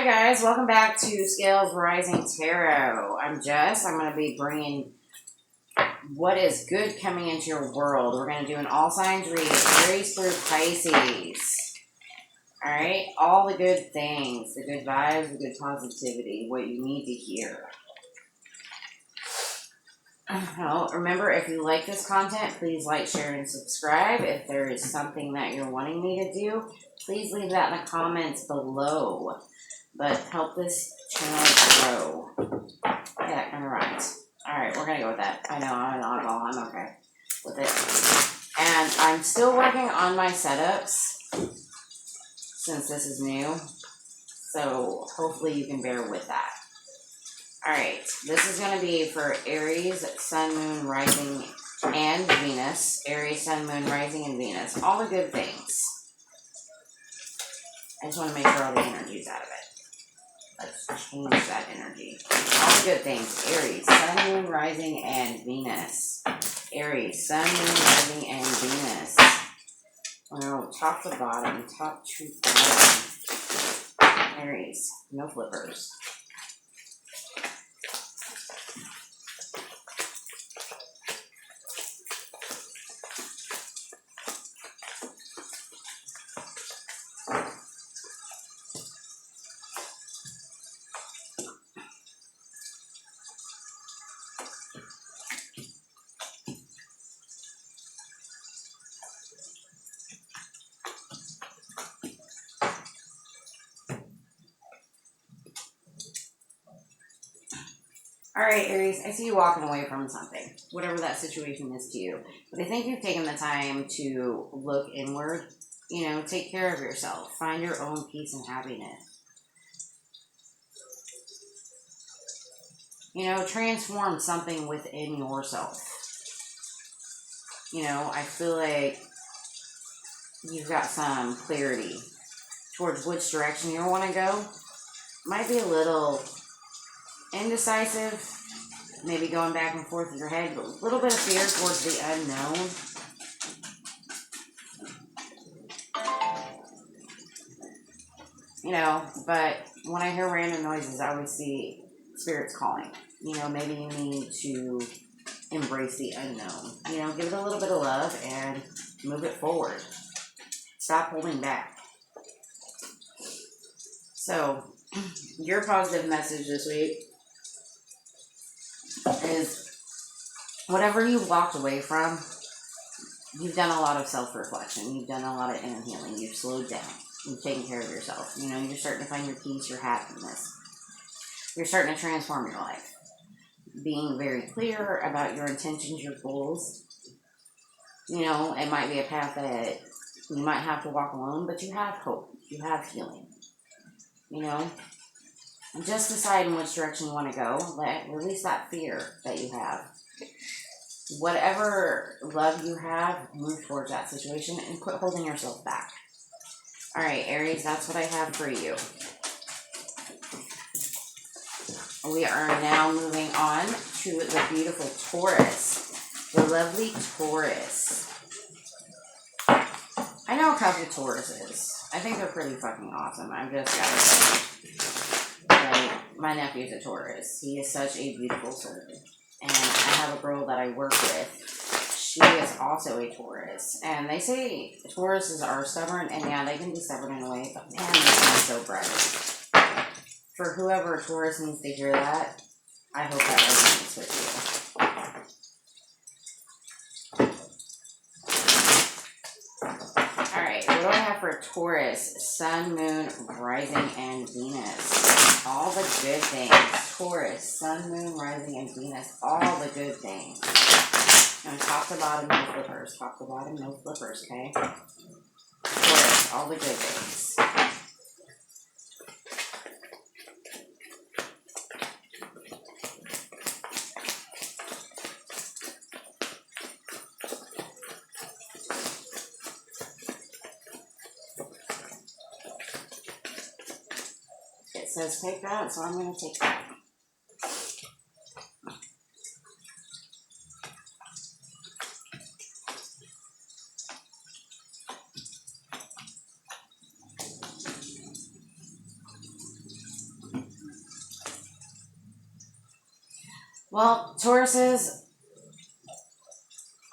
guys, welcome back to Scales Rising Tarot. I'm Jess. I'm going to be bringing what is good coming into your world. We're going to do an all signs read, Aries through Pisces. Alright, all the good things, the good vibes, the good positivity, what you need to hear. Well, remember, if you like this content, please like, share, and subscribe. If there is something that you're wanting me to do, please leave that in the comments below. But help this channel grow. Yeah, that kind of rhymes. Alright, we're going to go with that. I know, I'm okay with it. And I'm still working on my setups, since this is new. So, hopefully you can bear with that. Alright, this is going to be for Aries, Sun, Moon, Rising, and Venus. Aries, Sun, Moon, Rising, and Venus. All the good things. I just want to make sure all the energy's out of it. Let's change that energy. All the good things. Aries, Sun, Moon, Rising, and Venus. Aries, Sun, Moon, Rising, and Venus. Well, top to bottom. Top to bottom. Aries, no flippers. Alright, Aries, I see you walking away from something, whatever that situation is to you. But I think you've taken the time to look inward, take care of yourself. Find your own peace and happiness. Transform something within yourself. I feel like you've got some clarity towards which direction you want to go. Might be a little indecisive, maybe going back and forth in your head, but a little bit of fear towards the unknown. But when I hear random noises, I always see spirits calling. Maybe you need to embrace the unknown. Give it a little bit of love and move it forward. Stop holding back. So, your positive message this week is whatever you walked away from, you've done a lot of self-reflection. You've done a lot of inner healing. You've slowed down. You've taken care of yourself. You're starting to find your peace, your happiness. You're starting to transform your life. Being very clear about your intentions, your goals. It might be a path that you might have to walk alone, but you have hope. You have healing. Just decide in which direction you want to go. Release that fear that you have. Whatever love you have, move towards that situation and quit holding yourself back. Alright, Aries, that's what I have for you. We are now moving on to the beautiful Taurus. The lovely Taurus. I know a couple of Tauruses. I think they're pretty fucking awesome. I've just got to say. My nephew's a Taurus. He is such a beautiful soul. And I have a girl that I work with. She is also a Taurus. And they say Tauruses are stubborn. And yeah, they can be stubborn in a way. But man, they are so bright. For whoever Taurus needs to hear that, I hope that resonates with you. Alright, what do I have for Taurus? Sun, Moon, Rising, and Venus. All the good things. Taurus, Sun, Moon, Rising, and Venus. All the good things. And top to bottom, no flippers. Top to bottom, no flippers, okay? Taurus, all the good things. It says take that, so I'm going to take that. Well, Tauruses,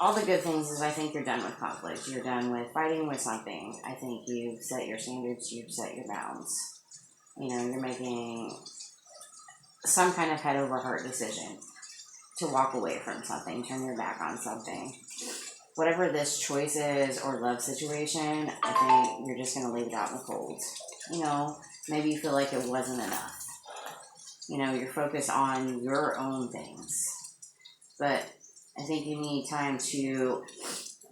all the good things is I think you're done with conflict. You're done with fighting with something. I think you've set your standards, you've set your bounds. You know, you're making some kind of head over heart decision to walk away from something, turn your back on something. Whatever this choice is or love situation, I think you're just going to leave it out in the cold. You know, maybe you feel like it wasn't enough. You know, you're focused on your own things. But I think you need time to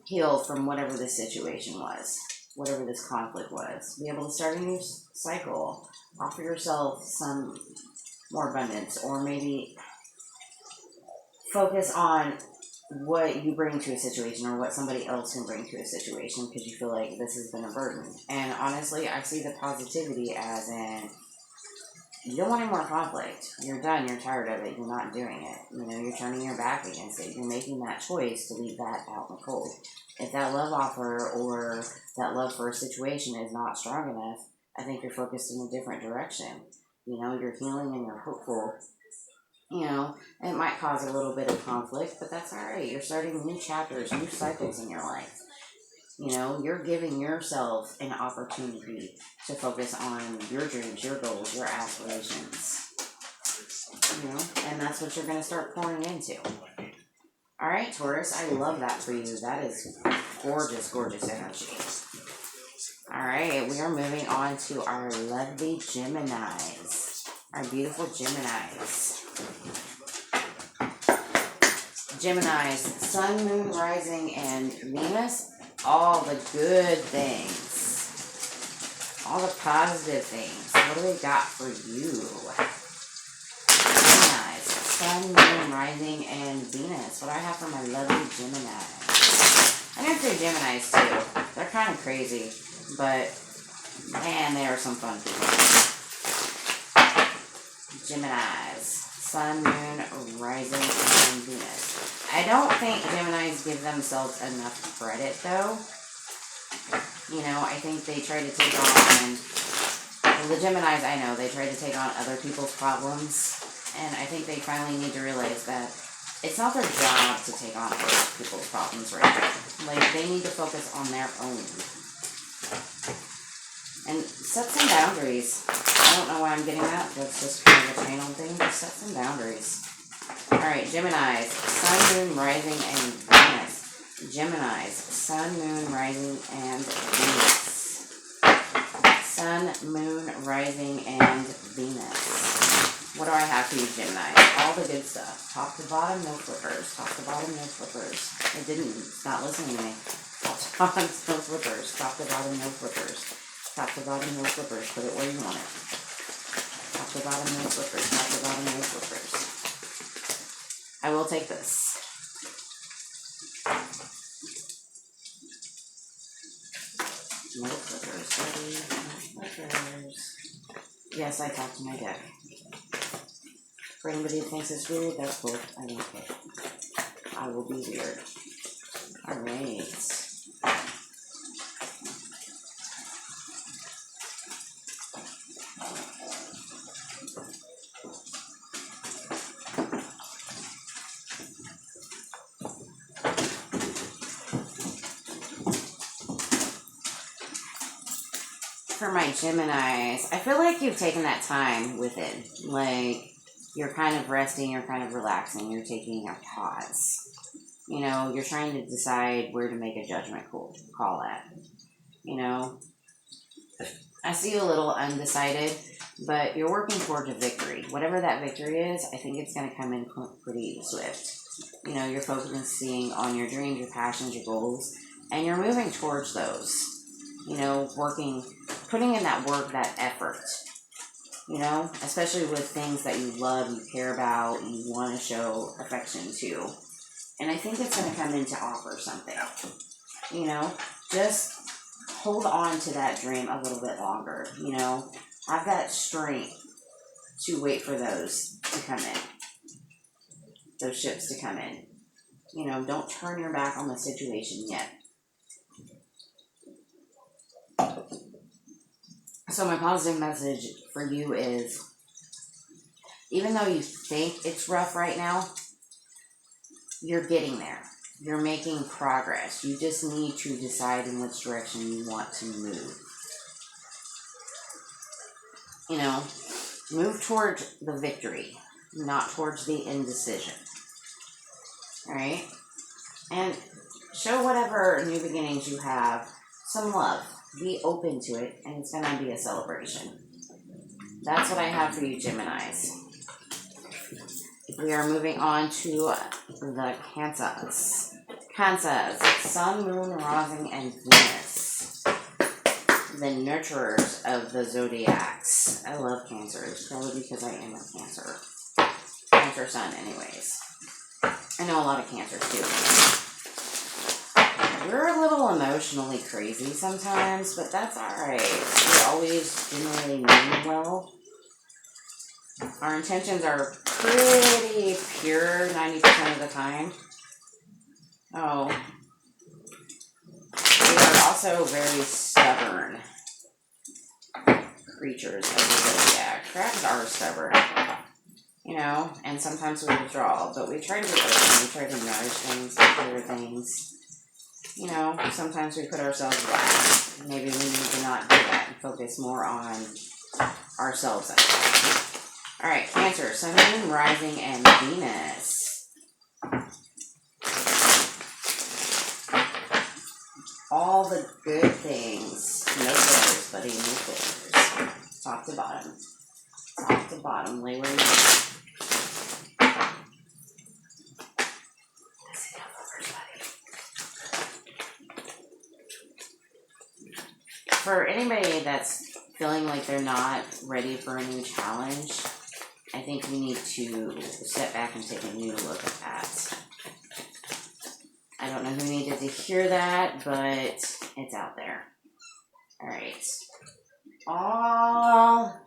heal from whatever this situation was, whatever this conflict was. Be able to start a new cycle, offer yourself some more abundance, or maybe focus on what you bring to a situation or what somebody else can bring to a situation because you feel like this has been a burden. And honestly, I see the positivity as in, you don't want any more conflict. You're done. You're tired of it. You're not doing it. You know, you're turning your back against it. You're making that choice to leave that out in the cold. If that love offer or that love for a situation is not strong enough, I think you're focused in a different direction. You know, you're healing and you're hopeful. You know, it might cause a little bit of conflict, but that's all right. You're starting new chapters, new cycles in your life. You know, you're giving yourself an opportunity to focus on your dreams, your goals, your aspirations. You know, and that's what you're going to start pouring into. All right, Taurus, I love that for you. That is gorgeous, gorgeous energy. All right, we are moving on to our lovely Geminis. Our beautiful Geminis. Geminis, Sun, Moon, Rising, and Venus. All the good things. All the positive things. What do they got for you? Geminis, Sun, Moon, Rising, and Venus. What do I have for my lovely Geminis? I know for Geminis too. They're kind of crazy, but man, they are some fun people. Geminis, Sun, Moon, Rising, and Venus. I don't think Geminis give themselves enough credit, though. You know, I think they try to take on, well, the Geminis I know, they try to take on other people's problems, and I think they finally need to realize that it's not their job to take on other people's problems right now. Like, they need to focus on their own. And set some boundaries. I don't know why I'm getting that. That's just kind of a channel thing. Just set some boundaries. Alright, Geminis, Sun, Moon, Rising, and Venus. Geminis, Sun, Moon, Rising, and Venus. Sun, Moon, Rising, and Venus. What do I have for you, Gemini? All the good stuff. Top to bottom, no flippers. Top to bottom, no flippers. It didn't. It's not listening to me. Top to bottom, no flippers. Top to bottom, no flippers. Top to bottom, no flippers. Put it where you want it. Top to bottom, no flippers. Top to bottom, no flippers. I will take this. No flippers, buddy. No flippers. Yes, I talked to my deck. For anybody who thinks it's weird, that's cool. I don't care. I will be weird. Alright. For my Geminis, I feel like you've taken that time with it. Like, you're kind of resting, you're kind of relaxing, you're taking a pause. You know, you're trying to decide where to make a judgment call at. You know, I see you a little undecided, but you're working towards a victory. Whatever that victory is, I think it's going to come in pretty swift. You know, you're focusing on your dreams, your passions, your goals, and you're moving towards those. You know, putting in that work, that effort. You know, especially with things that you love, you care about, you want to show affection to. And I think it's going to come in to offer something. You know, just hold on to that dream a little bit longer. You know, have that strength to wait for those to come in. Those ships to come in. You know, don't turn your back on the situation yet. So my positive message for you is Even though you think it's rough right now, you're getting there. You're making progress. You just need to decide in which direction you want to move. You know, move towards the victory, not towards the indecision. Alright? And show whatever new beginnings you have some love. Be open to it, and it's going to be a celebration. That's what I have for you, Geminis. We are moving on to the Cancers. Cancers, Sun, Moon, Rising, and Venus. The nurturers of the zodiacs. I love Cancers, probably because I am a Cancer. Cancer Sun, anyways. I know a lot of Cancers too. We're a little emotionally crazy sometimes, but that's alright. We always generally mean well. Our intentions are pretty pure 90% of the time. Oh. We are also very stubborn creatures of the zodiac. Crabs are stubborn. You know, and sometimes we withdraw, but we try to be open. We try to nourish things, clear things. You know, sometimes we put ourselves last. Maybe we need to not do that and focus more on ourselves. Alright, Cancer, Sun, Moon, Rising, and Venus. All the good things. No fillers, buddy, no fillers. Top to bottom. Top to bottom, lay where you are. For anybody that's feeling like they're not ready for a new challenge, I think we need to step back and take a new look at that. I don't know who needed to hear that, but it's out there. Alright. All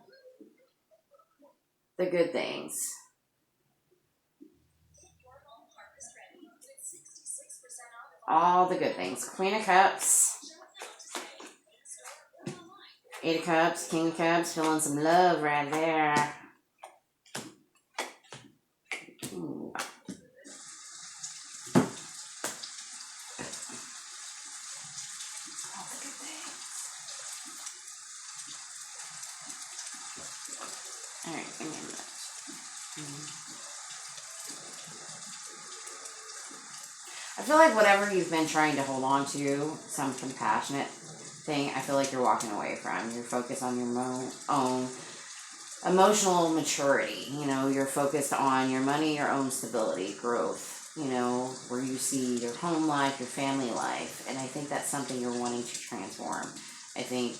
the good things. All the good things. Queen of Cups. 8 of Cups, King of Cups, feeling some love right there. Ooh. Alright, give me a minute. I feel like whatever you've been trying to hold on to, some compassionate thing, I feel like you're walking away from. You're focused on your own emotional maturity. You know, you're focused on your money, your own stability, growth, you know, where you see your home life, your family life. And I think that's something you're wanting to transform. I think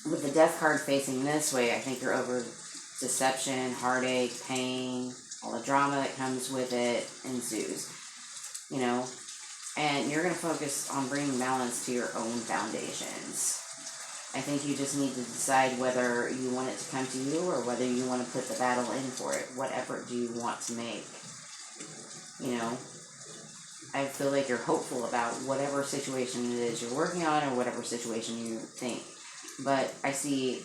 with the Death card facing this way, I think you're over deception, heartache, pain, all the drama that comes with it ensues, you know. And you're going to focus on bringing balance to your own foundations. I think you just need to decide whether you want it to come to you or whether you want to put the battle in for it. What effort do you want to make? You know, I feel like you're hopeful about whatever situation it is you're working on or whatever situation you think. But I see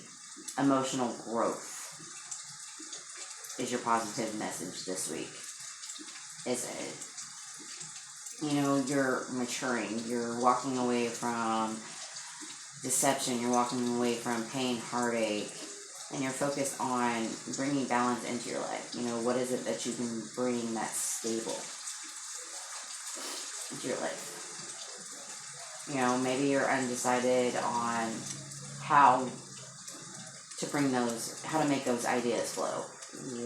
emotional growth is your positive message this week. Is it? You know, you're maturing. You're walking away from deception. You're walking away from pain, heartache. And you're focused on bringing balance into your life. You know, what is it that you can bring that's stable into your life? You know, maybe you're undecided on how to bring those, how to make those ideas flow.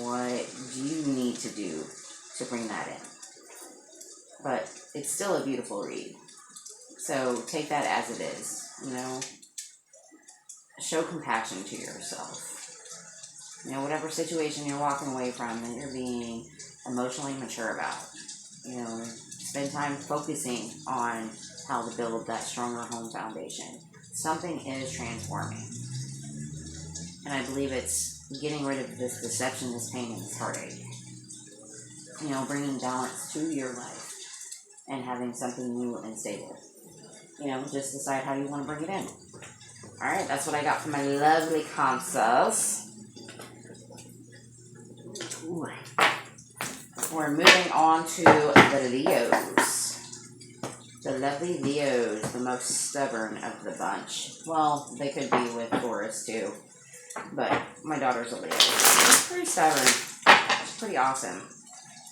What do you need to do to bring that in? But it's still a beautiful read. So take that as it is, you know. Show compassion to yourself. You know, whatever situation you're walking away from that you're being emotionally mature about. You know, spend time focusing on how to build that stronger home foundation. Something is transforming. And I believe it's getting rid of this deception, this pain, and this heartache. You know, bringing balance to your life. And having something new and stable. You know, just decide how you want to bring it in. Alright, that's what I got for my lovely Cancers. Ooh. We're moving on to the Leos. The lovely Leos, the most stubborn of the bunch. Well, they could be with Taurus too. But my daughter's a Leo. She's pretty stubborn. She's pretty awesome.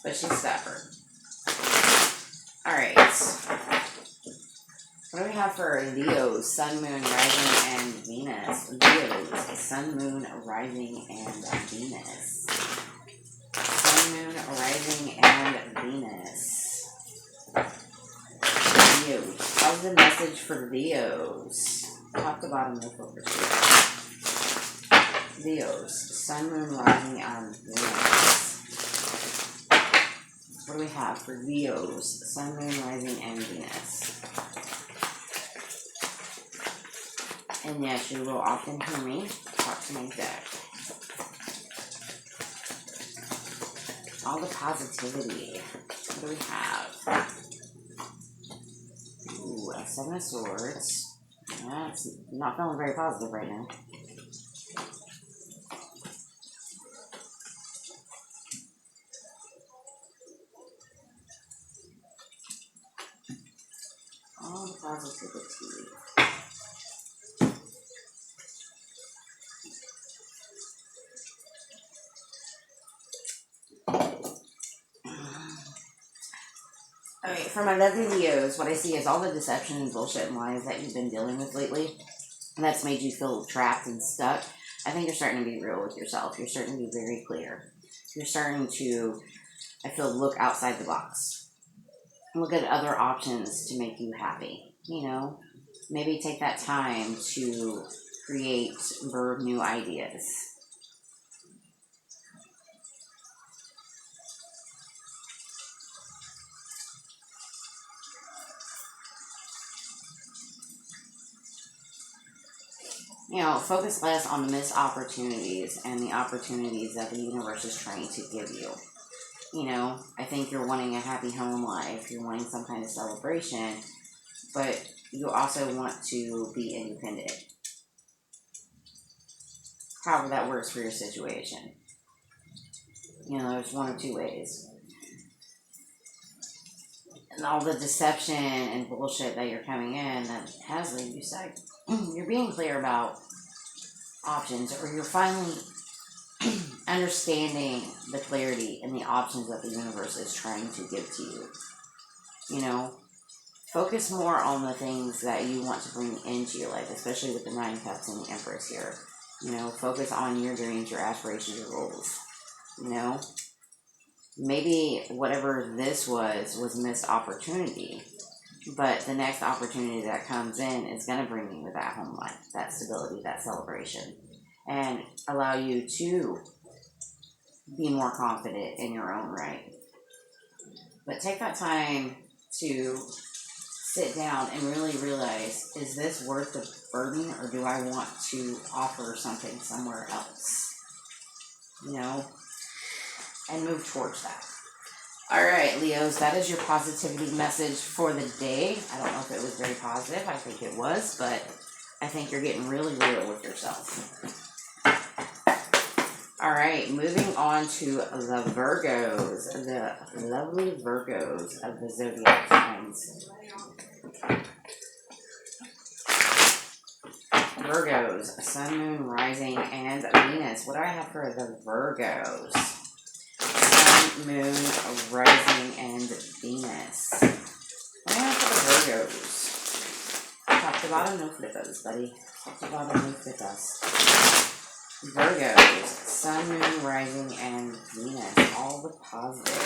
But she's stubborn. Alright. What do we have for Leos? Sun, Moon, Rising, and Venus. Leos. Sun, Moon, Rising, and Venus. Sun, Moon, Rising, and Venus. Leos. How's the message for Leos? Top to bottom, no focus. Leos. Sun, Moon, Rising, and Venus. What do we have for Leos? Sun, Moon, Rising, and Venus. And yes, you will often hear me talk to my deck. All the positivity. What do we have? Ooh, a Seven of Swords. Yeah, it's not feeling very positive right now. All the positivity. Okay, for my lovely Leos, what I see is all the deception and bullshit and lies that you've been dealing with lately, and that's made you feel trapped and stuck. I think you're starting to be real with yourself. You're starting to be very clear. You're starting to, I feel, look outside the box. Look at other options to make you happy. You know, maybe take that time to create, birth new ideas. You know, focus less on the missed opportunities and the opportunities that the universe is trying to give you. You know, I think you're wanting a happy home life. You're wanting some kind of celebration. But you also want to be independent. However that works for your situation. You know, there's one of two ways. And all the deception and bullshit that you're coming in that has laid you stuck. You're being clear about options, or you're finally understanding the clarity and the options that the universe is trying to give to you. You know, focus more on the things that you want to bring into your life, especially with the Nine of Cups and the Empress here. You know, focus on your dreams, your aspirations, your goals. You know, maybe whatever this was missed opportunity. But the next opportunity that comes in is going to bring you with that home life, that stability, that celebration, and allow you to be more confident in your own right. But take that time to sit down and really realize, is this worth the burden, or do I want to offer something somewhere else? You know, and move towards that. All right, Leos, that is your positivity message for the day. I don't know if it was very positive. I think it was, but I think you're getting really real with yourself. All right, moving on to the Virgos, the lovely Virgos of the zodiac signs. Virgos, Sun, Moon, Rising, and Venus. What do I have for the Virgos? Sun, Moon, Rising, and Venus. What do I have for the Virgos? Top to bottom, no flippers, buddy. Top to bottom, no flippers. Virgos, Sun, Moon, Rising, and Venus. All the positive.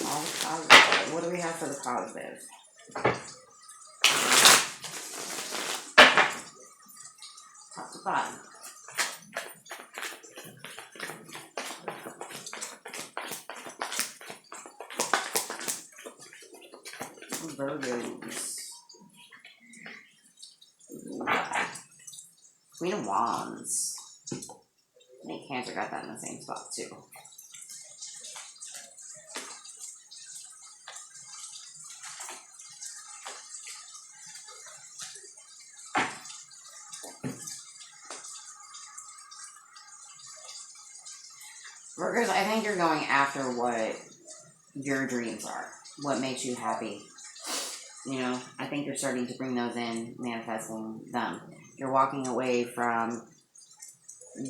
All the positive. What do we have for the positive? Top to bottom. Virgos. Queen of Wands. I think Cancer got that in the same spot too. Virgos, I think you're going after what your dreams are, what makes you happy. You know, I think you're starting to bring those in, manifesting them. You're walking away from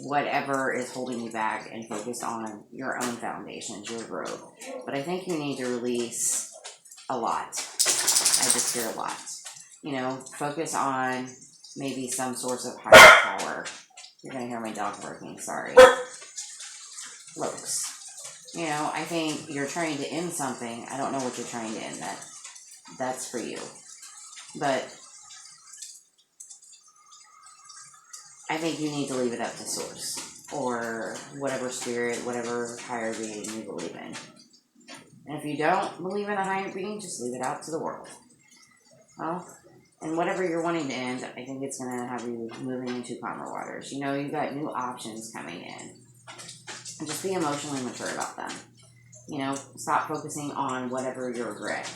whatever is holding you back and focus on your own foundations, your growth. But I think you need to release a lot. I just hear a lot. You know, focus on maybe some source of higher power. You're going to hear my dog barking, sorry. Folks. You know, I think you're trying to end something. I don't know what you're trying to end. That's for you. But I think you need to leave it up to source or whatever spirit, whatever higher being you believe in. And if you don't believe in a higher being, just leave it out to the world. Well, and whatever you're wanting to end, I think it's going to have you moving into calmer waters. You know, you've got new options coming in. And just be emotionally mature about them. You know, stop focusing on whatever you regret.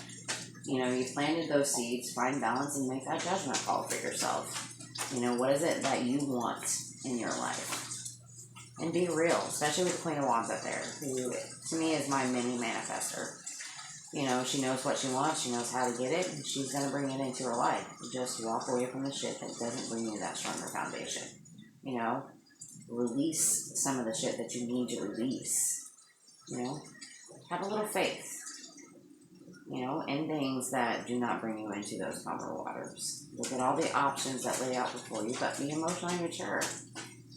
You know, you planted those seeds, find balance and make that judgment call for yourself. You know, what is it that you want in your life? And be real, especially with the Queen of Wands up there, who to me is my mini manifestor. You know, she knows what she wants, she knows how to get it, and she's going to bring it into her life. Just walk away from the shit that doesn't bring you that stronger foundation. You know, release some of the shit that you need to release. You know, have a little faith. You know, in things that do not bring you into those calmer waters. Look at all the options that lay out before you, but be emotionally mature.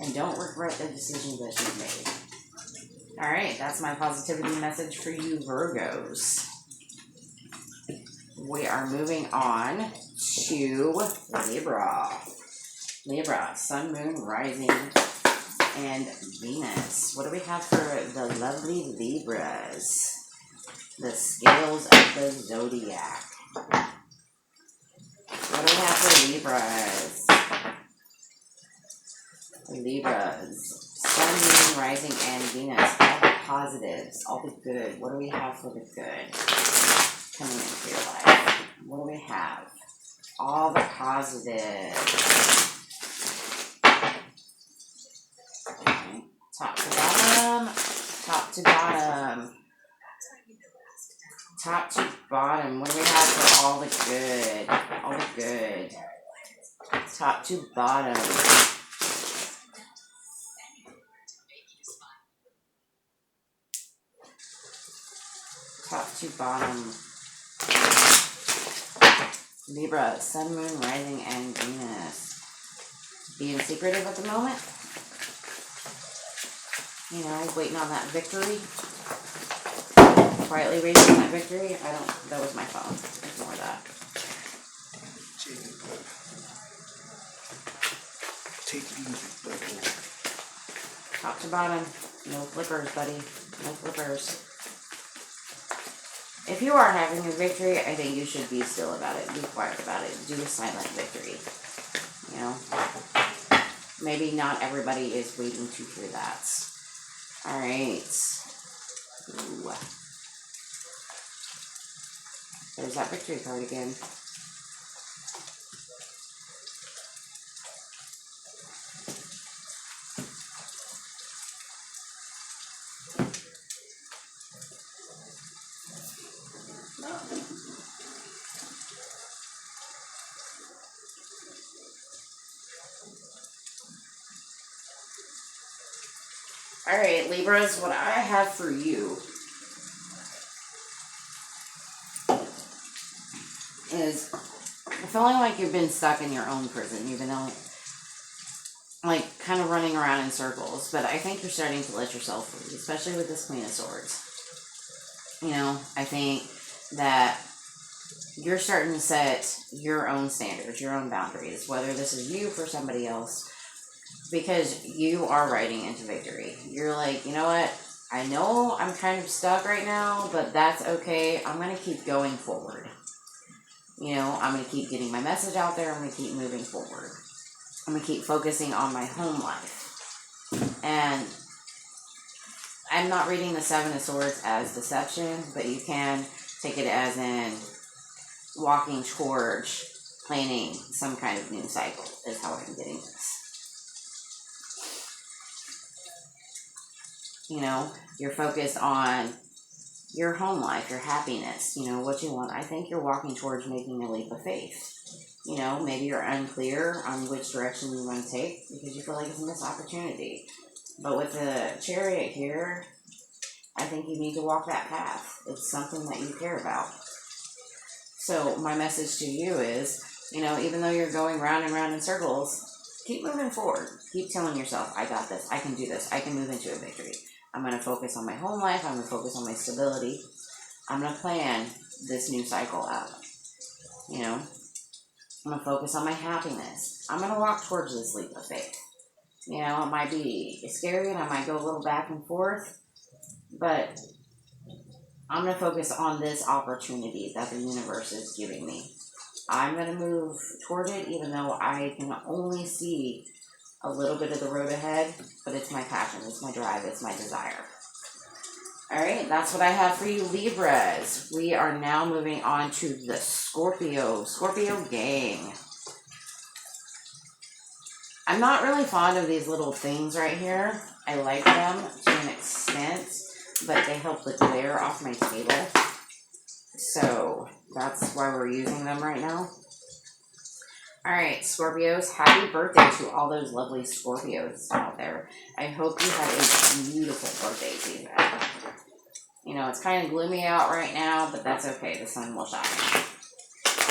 And don't regret the decisions that you've made. Alright, that's my positivity message for you, Virgos. We are moving on to Libra. Libra, Sun, Moon, Rising, and Venus. What do we have for the lovely Libras? The scales of the zodiac. What do we have for Libras? Libras. Sun, Moon, Rising, and Venus. All the positives. All the good. What do we have for the good coming into your life? What do we have? All the positives. Okay. Top to bottom. Top to bottom. Top to bottom. What do we have for all the good? All the good. Top to bottom. Top to bottom. Libra, Sun, Moon, Rising, and Venus. Being secretive at the moment. You know, waiting on that victory. Quietly waiting on that victory. That was my phone. Ignore that. Take it easy. Top to bottom. No flippers, buddy. No flippers. If you are having a victory, I think you should be still about it. Be quiet about it. Do a silent victory. You know? Maybe not everybody is waiting to hear that. Alright. Ooh. There's that victory card again. Alright, Libras, what I have for you is feeling like you've been stuck in your own prison. You've been like kind of running around in circles, but I think you're starting to let yourself free, especially with this Queen of Swords. You know, I think that you're starting to set your own standards, your own boundaries, whether this is you for somebody else, because you are riding into victory. You're like, you know what? I know I'm kind of stuck right now, but that's okay. I'm going to keep going forward. You know, I'm going to keep getting my message out there. I'm going to keep moving forward. I'm going to keep focusing on my home life. And I'm not reading the Seven of Swords as deception, but you can take it as in walking towards planning some kind of new cycle is how I'm getting this. You know, you're focused on your home life, your happiness, you know, what you want. I think you're walking towards making a leap of faith. You know, maybe you're unclear on which direction you want to take because you feel like it's a missed opportunity. But with the Chariot here, I think you need to walk that path. It's something that you care about. So my message to you is, you know, even though you're going round and round in circles, keep moving forward. Keep telling yourself, I got this. I can do this. I can move into a victory. I'm going to focus on my home life. I'm going to focus on my stability. I'm going to plan this new cycle out. You know, I'm going to focus on my happiness. I'm going to walk towards this leap of faith. You know, it might be scary and I might go a little back and forth, but I'm going to focus on this opportunity that the universe is giving me. I'm going to move toward it even though I can only see a little bit of the road ahead, but it's my passion, it's my drive, it's my desire. All right, that's what I have for you, Libras. We are now moving on to the Scorpio gang. I'm not really fond of these little things right here. I like them to an extent, but they help the glare off my table. So that's why we're using them right now. All right, Scorpios, happy birthday to all those lovely Scorpios out there. I hope you have a beautiful birthday season. You know, it's kind of gloomy out right now, but that's okay. The sun will shine.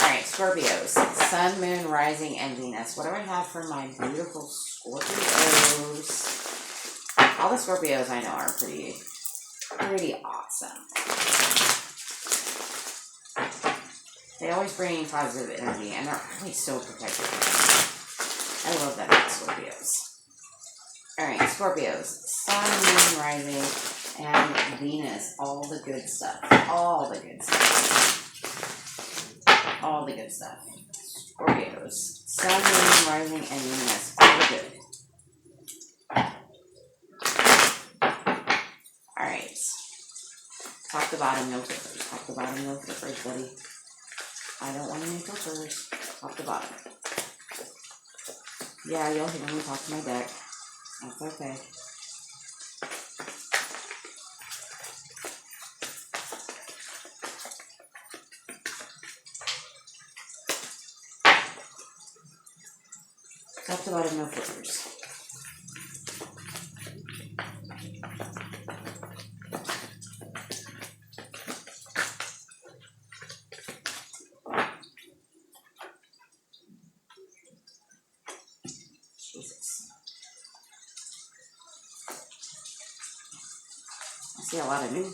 All right, Scorpios, Sun, Moon, Rising, and Venus. What do I have for my beautiful Scorpios? All the Scorpios I know are pretty awesome. They always bring positive energy, and they're always so protective. I love that about Scorpios. All right, Scorpios, Sun, Moon, Rising, and Venus. All the good stuff. All the good stuff. All the good stuff. Scorpios, Sun, Moon, Rising, and Venus. All the good. All right. Top to bottom, no filters. Top to bottom, no filters, buddy. I don't want any filters. Top to bottom. Yeah, you'll hear me talk to my deck. That's okay. Top to bottom, no filters. I see a lot of new.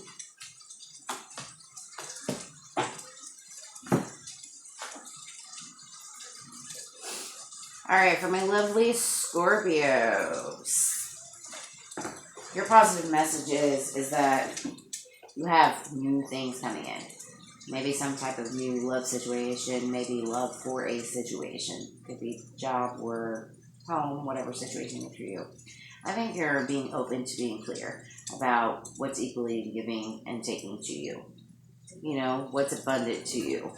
All right, for my lovely Scorpios, your positive message is that you have new things coming in. Maybe some type of new love situation, maybe love for a situation. Could be job, work, home, whatever situation is for you. I think you're being open to being clear about what's equally giving and taking to you. You know, what's abundant to you.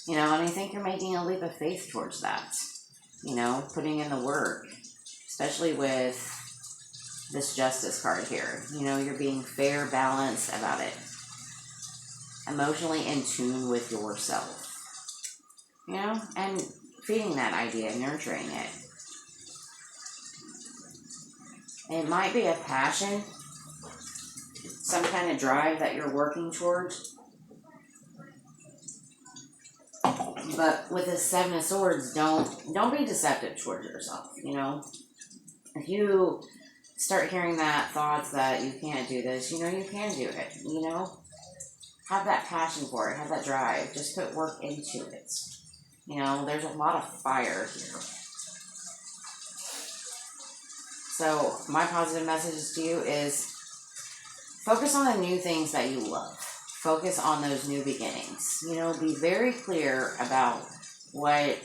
You know, and I think you're making a leap of faith towards that. You know, putting in the work, especially with this Justice card here. You know, you're being fair, balanced about it. Emotionally in tune with yourself. You know, and feeding that idea, nurturing it. It might be a passion, some kind of drive that you're working towards. But with the Seven of Swords, don't be deceptive towards yourself, you know. If you start hearing that thoughts that you can't do this, you know you can do it, you know. Have that passion for it, have that drive. Just put work into it. You know, there's a lot of fire here. So my positive message to you is focus on the new things that you love. Focus on those new beginnings. You know, be very clear about what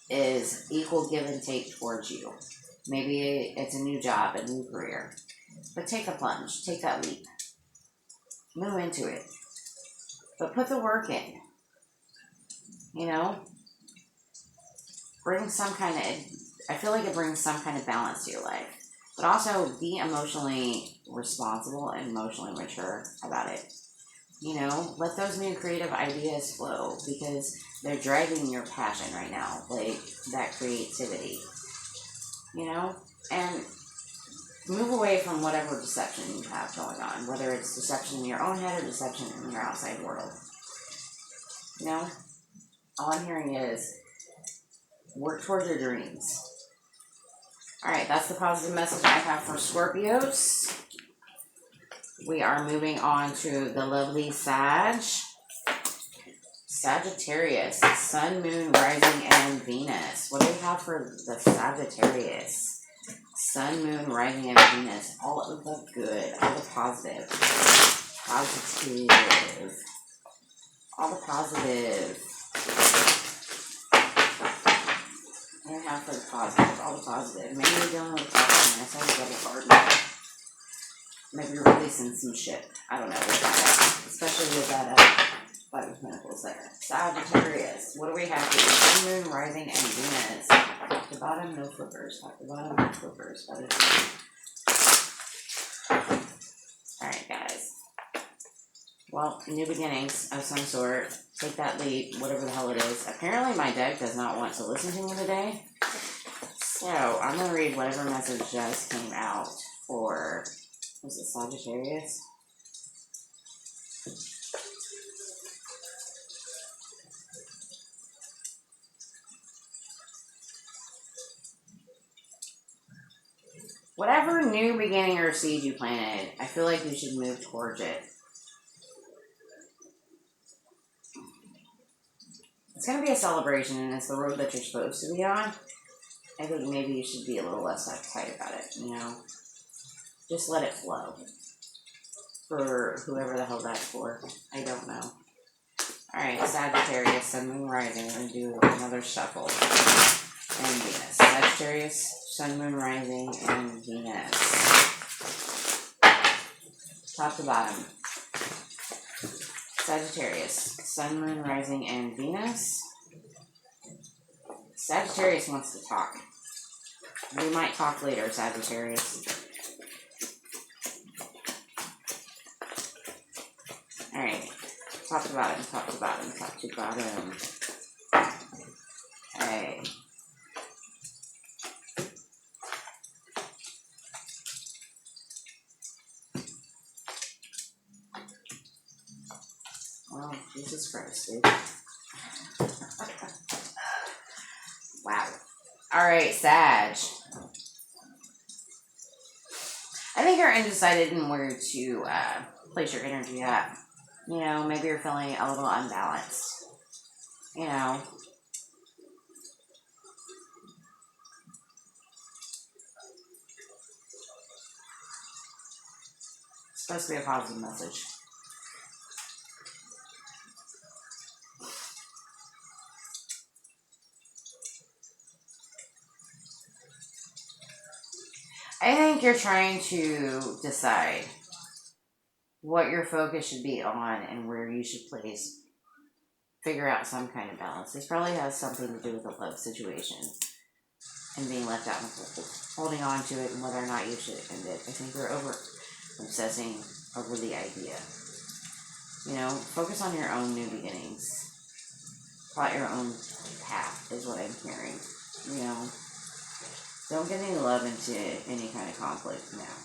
is equal give and take towards you. Maybe it's a new job, a new career. But take the plunge. Take that leap. Move into it. But put the work in. You know? Bring some kind of... I feel like it brings some kind of balance to your life. But also be emotionally responsible and emotionally mature about it. You know, let those new creative ideas flow because they're driving your passion right now, like that creativity. You know, and move away from whatever deception you have going on, whether it's deception in your own head or deception in your outside world. You know, all I'm hearing is work towards your dreams. Alright, that's the positive message I have for Scorpios. We are moving on to the lovely Sagittarius, Sun, Moon, Rising, and Venus. What do we have for the Sagittarius? Sun, Moon, Rising, and Venus. All of the good, all the positive. Positive. All the positive. I have for the positive, all the positive. Maybe you're dealing with toxin. I saw a double card. Maybe you're releasing some shit. I don't know. We'll find out. Especially with that Five of Pentacles there. Sagittarius. What do we have here? Sun, Moon, Rising, and Venus. Top to bottom, no flippers. Top to bottom, no flippers. Alright, guys. Well, new beginnings of some sort. Take that leap, whatever the hell it is. Apparently my deck does not want to listen to me today. So, I'm going to read whatever message just came out for, was it Sagittarius? Whatever new beginning or seed you planted, I feel like you should move towards it. It's going to be a celebration, and it's the road that you're supposed to be on. I think maybe you should be a little less uptight about it, you know? Just let it flow. For whoever the hell that's for. I don't know. Alright, Sagittarius, Sun, Moon, Rising. We're going to do another shuffle. And Venus. Sagittarius, Sun, Moon, Rising, and Venus. Top to bottom. Sagittarius, Sun, Moon, Rising, and Venus. Sagittarius wants to talk. We might talk later, Sagittarius. Alright. Top to bottom, top to bottom, top to bottom. Okay. Oh, Jesus Christ, dude. Wow. Alright, Sag. I think you're undecided in where to place your energy at. You know, maybe you're feeling a little unbalanced. You know. It's supposed to be a positive message. I think you're trying to decide what your focus should be on and where you should place, figure out some kind of balance. This probably has something to do with the love situation and being left out in the cold, holding on to it and whether or not you should end it. I think you're obsessing over the idea. You know, focus on your own new beginnings. Plot your own path is what I'm hearing. You know, don't get any love into any kind of conflict now.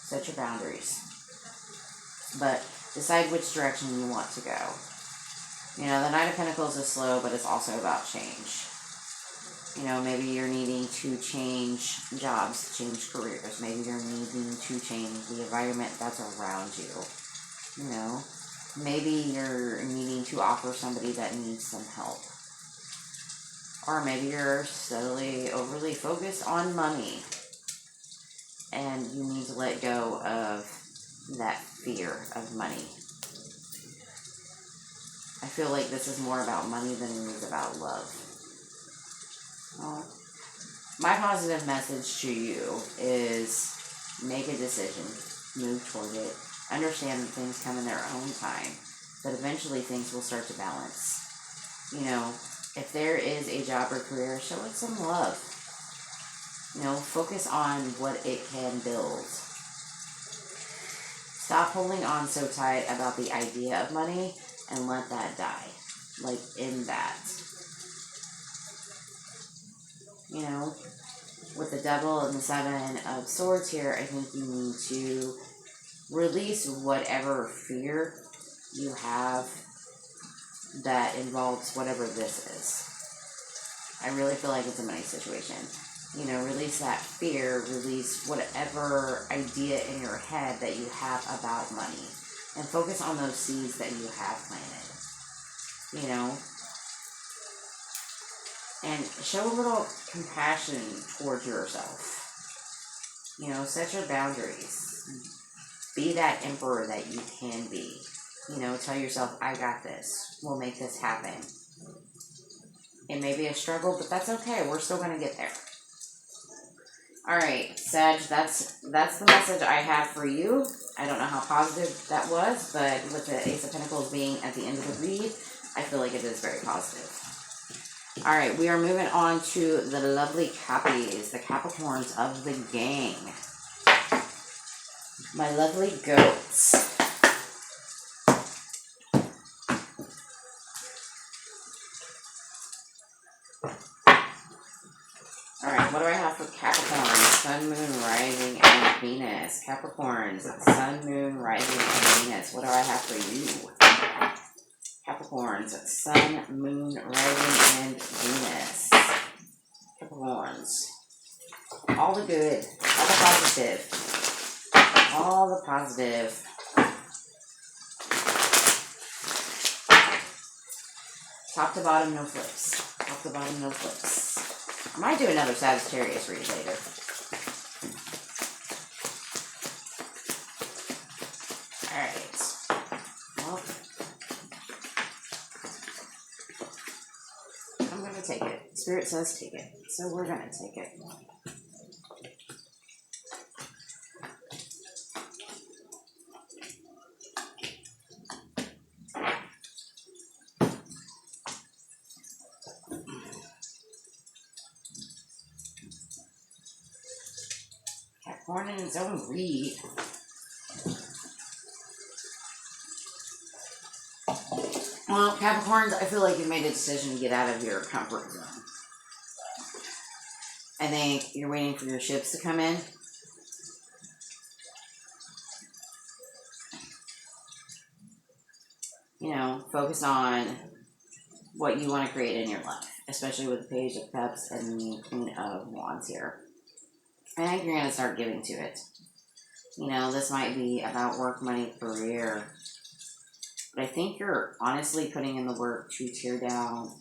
Set your boundaries. But decide which direction you want to go. You know, the Knight of Pentacles is slow, but it's also about change. You know, maybe you're needing to change jobs, change careers. Maybe you're needing to change the environment that's around you. You know, maybe you're needing to offer somebody that needs some help. Or maybe you're subtly, overly focused on money. And you need to let go of that fear of money. I feel like this is more about money than it is about love. Well, my positive message to you is make a decision, move toward it, understand that things come in their own time, but eventually things will start to balance. You know, if there is a job or career, show it some love. You know, focus on what it can build. Stop holding on so tight about the idea of money and let that die. Like, in that. You know, with the Devil and the Seven of Swords here, I think you need to release whatever fear you have that involves whatever this is. I really feel like it's a money situation. You know, release that fear, release whatever idea in your head that you have about money, and focus on those seeds that you have planted. You know, and show a little compassion towards yourself. You know, set your boundaries. Be that emperor that you can be. You know, tell yourself, I got this. We'll make this happen. It may be a struggle, but that's okay. We're still going to get there. Alright, Sag, that's the message I have for you. I don't know how positive that was, but with the Ace of Pentacles being at the end of the read, I feel like it is very positive. Alright, we are moving on to the lovely Cappies, the Capricorns of the gang. My lovely goats. Alright, what do I have for Capricorns? Sun, Moon, Rising, and Venus. Capricorns, Sun, Moon, Rising, and Venus. What do I have for you? Capricorns, Sun, Moon, Rising, and Venus. Capricorns. All the good. All the positive. All the positive. Top to bottom, no flips. Top to bottom, no flips. I might do another Sagittarius read later. Alright. Well, I'm going to take it. Spirit says take it. So we're going to take it. Capricorn in its own read. Well, Capricorns, I feel like you made a decision to get out of your comfort zone. I think you're waiting for your ships to come in. You know, focus on what you want to create in your life, especially with the Page of Cups and the Queen of Wands here. I think you're going to start giving to it. You know, this might be about work, money, career. But I think you're honestly putting in the work to tear down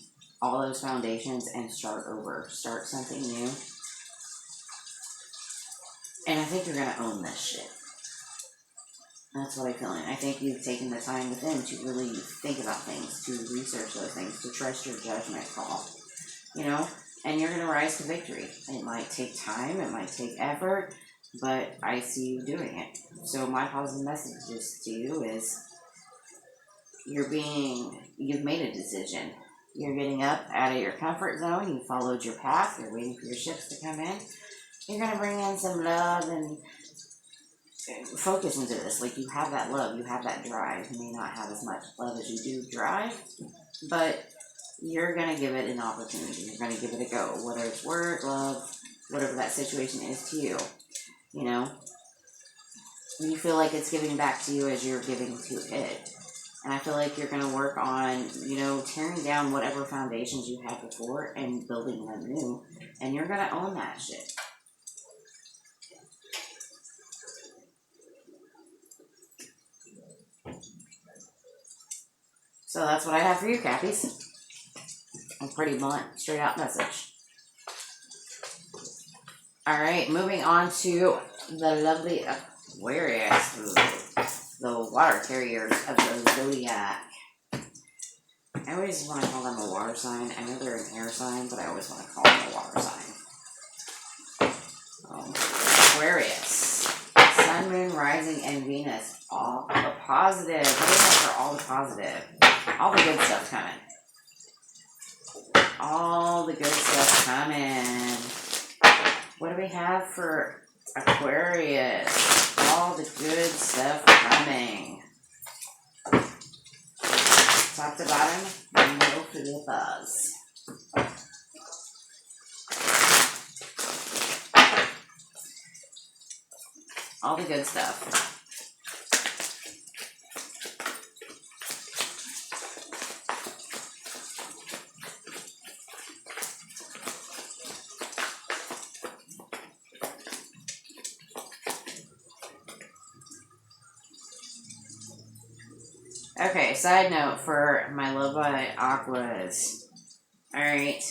all those foundations and start over. Start something new. And I think you're going to own this shit. That's what I'm feeling. I think you've taken the time within to really think about things, to research those things, to trust your judgment call. You know? And you're going to rise to victory. It might take time, it might take effort, but I see you doing it. So my positive message to you is you've made a decision. You're getting up out of your comfort zone, you followed your path, you're waiting for your ships to come in. You're going to bring in some love and focus into this. Like, you have that love, you have that drive. You may not have as much love as you do drive, but you're going to give it an opportunity. You're going to give it a go. Whether it's work, love, whatever that situation is to you. You know? You feel like it's giving back to you as you're giving to it. And I feel like you're going to work on, you know, tearing down whatever foundations you had before and building them new. And you're going to own that shit. So that's what I have for you, Cappies. A pretty blunt, straight out message. Alright, moving on to the lovely Aquarius, the water carriers of the zodiac. I always want to call them a water sign. I know they're an air sign, but I always want to call them a water sign. Aquarius. Sun, Moon, Rising, and Venus. All the positive. What is that for all the positive? All the good stuff coming. All the good stuff coming. What do we have for Aquarius? All the good stuff coming. Top to bottom, no for the buzz. All the good stuff. Okay, side note for my love by Aquas. Alright.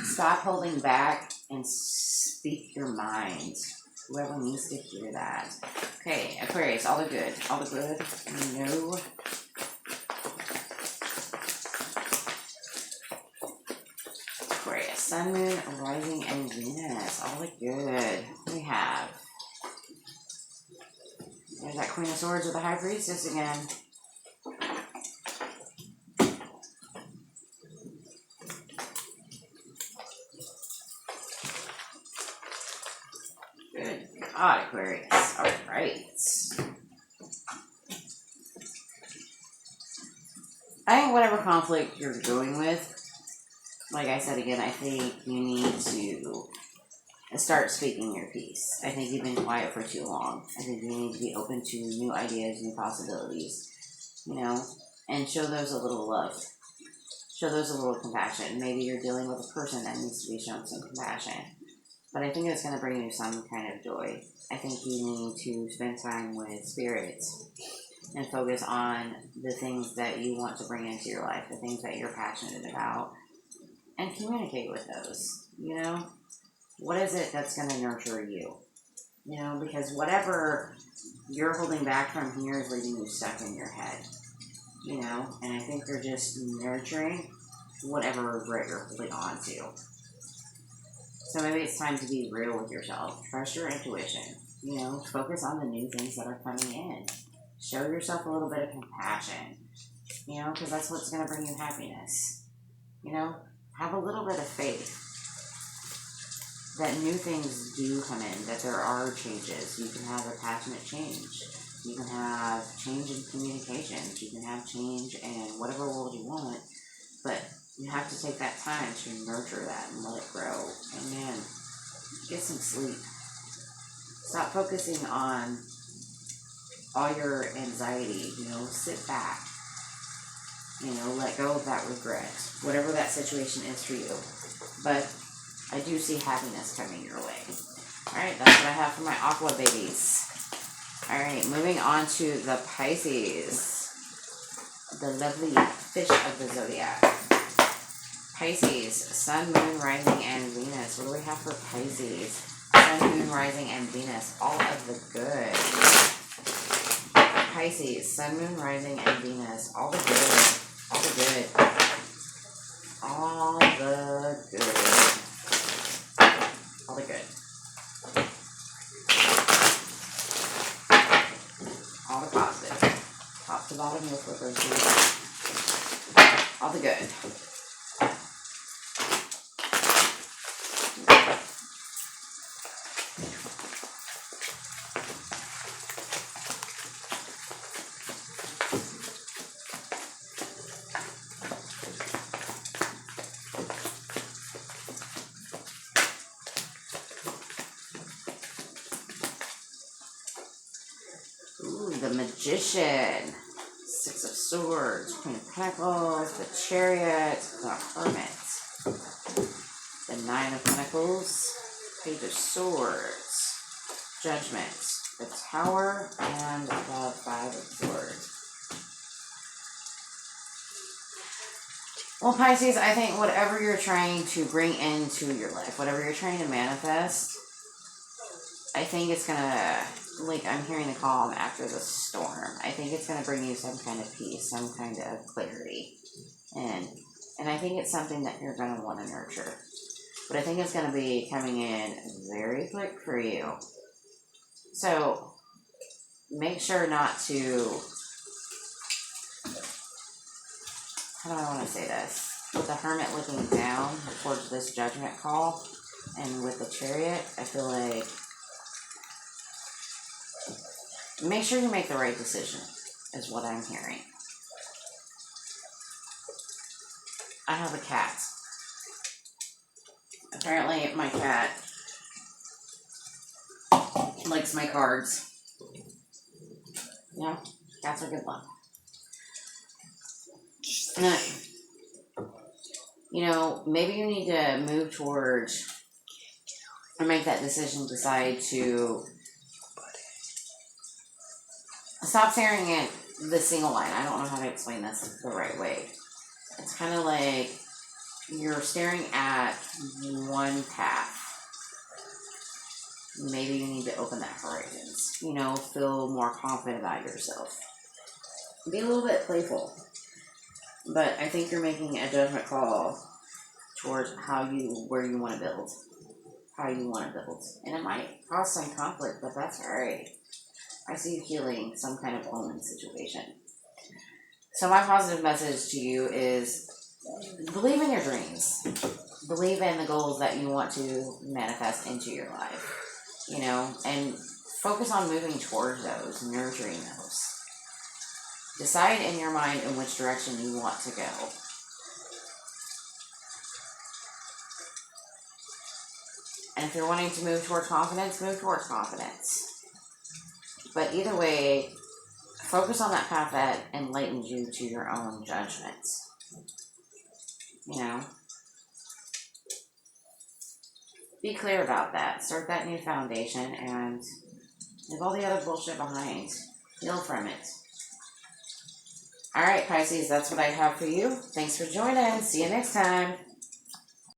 Stop holding back and speak your mind. Whoever needs to hear that. Okay, Aquarius, all the good. All the good. No. Aquarius, Sun, Moon, Rising, and Venus. All the good. We have. There's that Queen of Swords with the High Priestess again. Good God, Aquarius. All right. I think whatever conflict you're going with, like I said again, I think you need to start speaking your piece. I think you've been quiet for too long. I think you need to be open to new ideas, new possibilities, you know, and show those a little love. Show those a little compassion. Maybe you're dealing with a person that needs to be shown some compassion. But I think it's going to bring you some kind of joy. I think you need to spend time with spirits and focus on the things that you want to bring into your life, the things that you're passionate about, and communicate with those, you know? What is it that's going to nurture you? You know, because whatever you're holding back from here is leaving you stuck in your head, you know? And I think they're just nurturing whatever regret you're holding on to. So maybe it's time to be real with yourself. Trust your intuition. You know, focus on the new things that are coming in. Show yourself a little bit of compassion. You know, because that's what's going to bring you happiness. You know, have a little bit of faith that new things do come in, that there are changes. You can have a passionate change. You can have change in communications. You can have change in whatever world you want. But you have to take that time to nurture that and let it grow. And man, get some sleep. Stop focusing on all your anxiety. You know, sit back. You know, let go of that regret. Whatever that situation is for you. But I do see happiness coming your way. Alright, that's what I have for my Aqua babies. Alright, moving on to the Pisces. The lovely fish of the zodiac. Pisces, Sun, Moon, Rising, and Venus. What do we have for Pisces? Sun, Moon, Rising, and Venus. All of the good. Pisces, Sun, Moon, Rising, and Venus. All the good. All the good. All the good. All the good. All the positive. Top to bottom, no flippers. All the good. The Magician, Six of Swords, Queen of Pentacles, the Chariot, the Hermit, the Nine of Pentacles, Page of Swords, Judgment, the Tower, and the Five of Swords. Well, Pisces, I think whatever you're trying to bring into your life, whatever you're trying to manifest, I think it's going to, like I'm hearing the calm after the storm. I think it's going to bring you some kind of peace, some kind of clarity. And I think it's something that you're going to want to nurture. But I think it's going to be coming in very quick for you. So make sure not to, how do I want to say this? With the Hermit looking down towards this judgment call, And with the Chariot, I feel like make sure you make the right decision, is what I'm hearing. I have a cat. Apparently, my cat likes my cards. Yeah, cats are good luck. You know, maybe you need to move towards or make that decision, decide to stop staring at the single line. I don't know how to explain this the right way. It's kind of like you're staring at one path. Maybe you need to open that horizons. You know, feel more confident about yourself. Be a little bit playful. But I think you're making a judgment call towards where you want to build. How you want to build. And it might cause some conflict, but that's alright. I see you healing some kind of omen situation. So my positive message to you is believe in your dreams. Believe in the goals that you want to manifest into your life. You know, and focus on moving towards those, nurturing those. Decide in your mind in which direction you want to go. And if you're wanting to move towards confidence, move towards confidence. But either way, focus on that path that enlightens you to your own judgments. You know? Be clear about that. Start that new foundation and leave all the other bullshit behind. Heal from it. Alright, Pisces, that's what I have for you. Thanks for joining. See you next time.